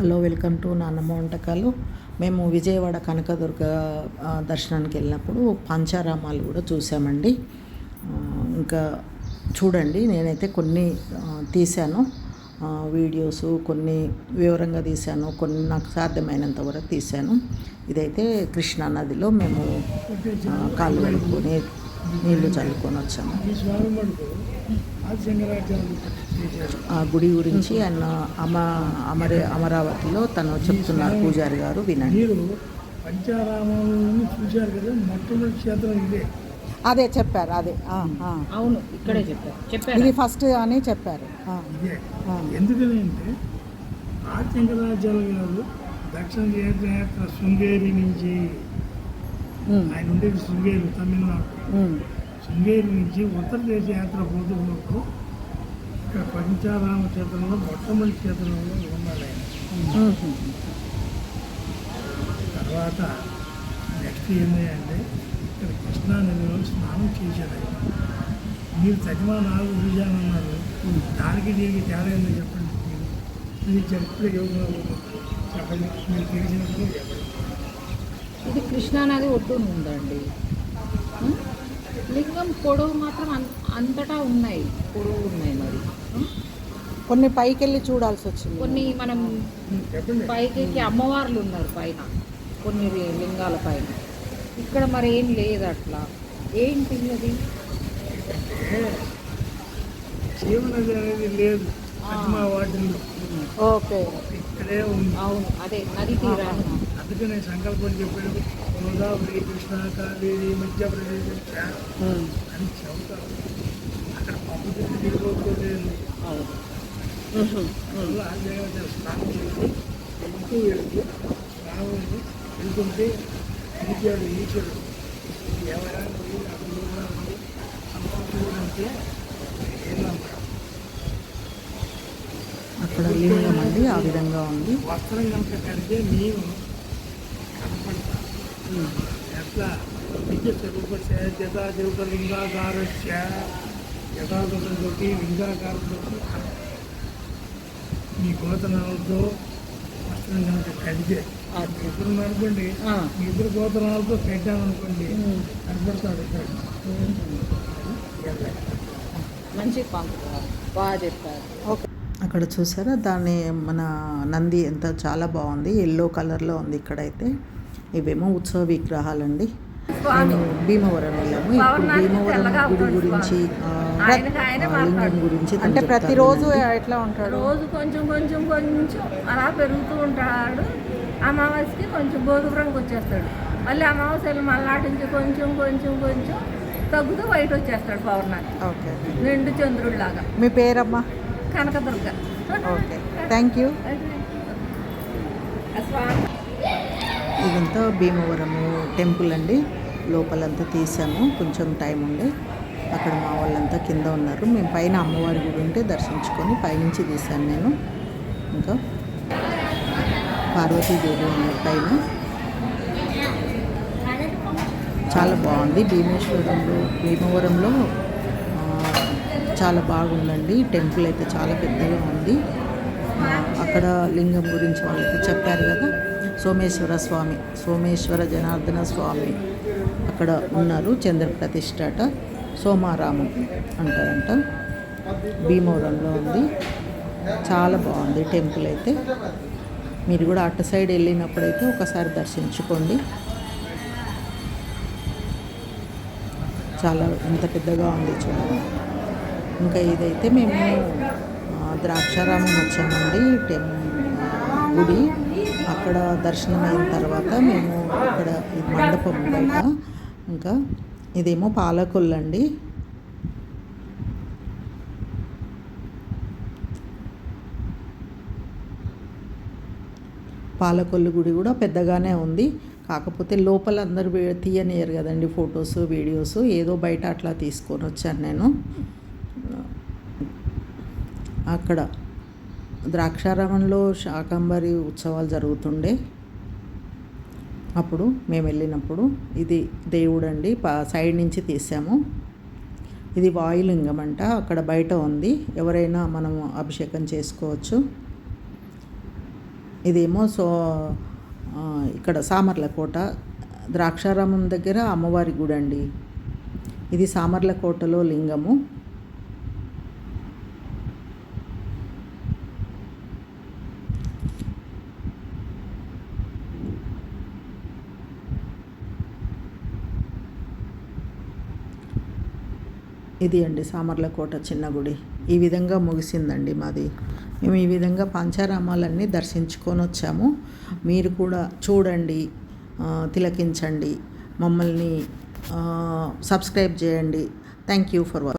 Hello, welcome to నాన్నమ్మ వంటకాలు. మేము విజయవాడ కనకదుర్గ దర్శనానికి వెళ్ళినప్పుడు పంచారామాలు కూడా చూసామండి. ఇంకా చూడండి, నేనైతే కొన్ని తీశాను వీడియోస్, కొన్ని వివరంగా తీశాను, కొన్ని నాకు సాధ్యమైనంత వరకు తీశాను. ఇదైతే కృష్ణా నదిలో మేము కాళ్ళు కడుక్కొని నీళ్లు చల్లుకొని వచ్చాము. ఆ గుడి గురించి ఆయన అమరావతిలో తను చెప్తున్నారు పూజారి గారు, వినండి. పంచారామాలను చూశారు కదా, మొట్టమొదటి క్షేత్రం ఇదే. అదే చెప్పారు, అదే అవును, ఇక్కడే చెప్పారు ఇది ఫస్ట్ అని చెప్పారు. ఇదే ఎందుకని అంటే ఆదిశంకరాచార్య గారు దక్షిణ తీర్థయాత్ర శృంగేరి నుంచి, ఆయన ఉండేది శృంగేరి, తమిళనాడు. శృంగేరి నుంచి ఉత్తరదేశ యాత్ర పోతున్నప్పుడు ఇక్కడ పంచారామ క్షేత్రంలో మొట్టమొదటి క్షేత్రంలో ఉన్నాడు ఆయన. తర్వాత నెక్స్ట్ ఏమయ్యంటే ఇక్కడ కృష్ణా నదిలో స్నానం చేశారు ఆయన. మీరు తగిన 4 చూశానన్నారు, దానికి దీనికి తేడా ఏందో చెప్పండి. మీరు చెప్తే చెప్పండి, మీరు తెలిసినప్పుడు చెప్పండి. ఇది కృష్ణానది ఒడ్డున ఉందండి. లింగం పొడవు మాత్రం అంతటా ఉన్నాయి, పొడవు ఉన్నాయి. మరి కొన్ని పైకి వెళ్ళి చూడాల్సి వచ్చింది. కొన్ని మనం పైకి అమ్మవార్లు ఉన్నారు పైన, కొన్ని లింగాల పైన. ఇక్కడ మరి ఏం లేదు అట్లా. ఏంటి అది? శివనది అనేది లేదు వాటిల్లో. ఓకే, ఇక్కడే ఉంది. అవును, అదే నది తీరాన్ని. అందుకనే సంకల్పం చెప్పాడు, గోదావరి, కృష్ణ, కావేరి, మధ్యప్రదేశ్ అని చెబుతారు. అక్కడ పంపు తిరిగిపోలేదు. స్నానం చేసి వెళ్తూ స్నానం వెళ్తుంటే ఈచాడు ఈశ్వరుడు ఎవరైనా అంటే అక్కడ లింగం అండి ఆ విధంగా ఉంది. వస్త్రం కనుక కడితే నేను కనపడతాను. ఎట్లా నిత్య స్వరూపస్య యథాదేవత లింగాకారస్య యథాదతోటి లింగాకారంతో మీ గోతనాలతో వస్త్రం కనుక కడితే ఇద్దరు అనుకోండి, మీ ఇద్దరు గోతనాలతో కట్టామనుకోండి కనపడతాడు ఇక్కడ. మంచి బాగా చెప్పారు. ఓకే, అక్కడ చూసారా, దాన్ని మన నంది ఎంత చాలా బాగుంది, ఎల్లో కలర్లో ఉంది. ఇక్కడైతే ఇవేమో ఉత్సవ విగ్రహాలండి. నేను భీమవరం వెళ్ళాము. ఇప్పుడు భీమవరం గుడి గురించి, లింగం గురించి అంటే ప్రతిరోజు ఎట్లా ఉంటాడు? రోజు కొంచెం కొంచెం కొంచెం అలా పెరుగుతూ ఉంటాడు. అమావాస్యకి కొంచెం గోధుమ రంగు వచ్చేస్తాడు. మళ్ళీ అమావాస్యలు మళ్ళాటి నుంచి కొంచెం కొంచెం కొంచెం తగ్గుతూ బయట వచ్చేస్తాడు పౌర్ణానికి. ఓకే, నిండు చంద్రుడిలాగా. మీ పేరమ్మా? కనకదుర్గ. Okay, thank you. ఇదంతా భీమవరము టెంపుల్ అండి. లోపలంతా తీసాము, కొంచెం టైం ఉండే. అక్కడ మా వాళ్ళంతా కింద ఉన్నారు. మేము పైన అమ్మవారి గుడి ఉంటే దర్శించుకొని పైనుంచి తీశాను నేను. ఇంకా పార్వతీదేవి ఉన్నారు పైన. చాలా బాగుంది. భీమవరంలో చాలా బాగుందండి. టెంపుల్ అయితే చాలా పెద్దగా ఉంది. అక్కడ లింగం గురించి వాళ్ళకి చెప్పారు కదా, సోమేశ్వర స్వామి, సోమేశ్వర జనార్దన స్వామి అక్కడ ఉన్నారు. చంద్ర ప్రతిష్ఠట సోమారామం అంటారంట. భీమవరంలో ఉంది. చాలా బాగుంది టెంపుల్ అయితే. మీరు కూడా అటు సైడ్ వెళ్ళినప్పుడైతే ఒకసారి దర్శించుకోండి. చాలా ఎంత పెద్దగా ఉంది చూడండి. ఇంకా ఇదైతే మేము ద్రాక్షారామం వచ్చామండి గుడి. అక్కడ దర్శనం అయిన తర్వాత మేము ఇక్కడ మండపం బయట, ఇంకా ఇదేమో పాలకొల్లండి. పాలకొల్లు గుడి కూడా పెద్దగానే ఉంది. కాకపోతే లోపల అందరూ తీయనియరు కదండి ఫొటోస్, వీడియోస్. ఏదో బయట అట్లా తీసుకొని వచ్చాను నేను. అక్కడ ద్రాక్షారామంలో శాకంబరి ఉత్సవాలు జరుగుతుండే అప్పుడు మేము వెళ్ళినప్పుడు. ఇది దేవుడు అండి, సైడ్ నుంచి తీసాము. ఇది వాయులింగం అంట, అక్కడ బయట ఉంది. ఎవరైనా మనం అభిషేకం చేసుకోవచ్చు. ఇదేమో ఇక్కడ సామర్లకోట ద్రాక్షారామం దగ్గర అమ్మవారి గుడి అండి. ఇది సామర్లకోటలో లింగము. ఇది అండి సామర్లకోట చిన్న గుడి. ఈ విధంగా ముగిసిందండి మాది. మేము ఈ విధంగా పంచారామాలన్నీ దర్శించుకొని వచ్చాము. మీరు కూడా చూడండి, తిలకించండి, మమ్మల్ని సబ్స్క్రైబ్ చేయండి. Thank you for watching.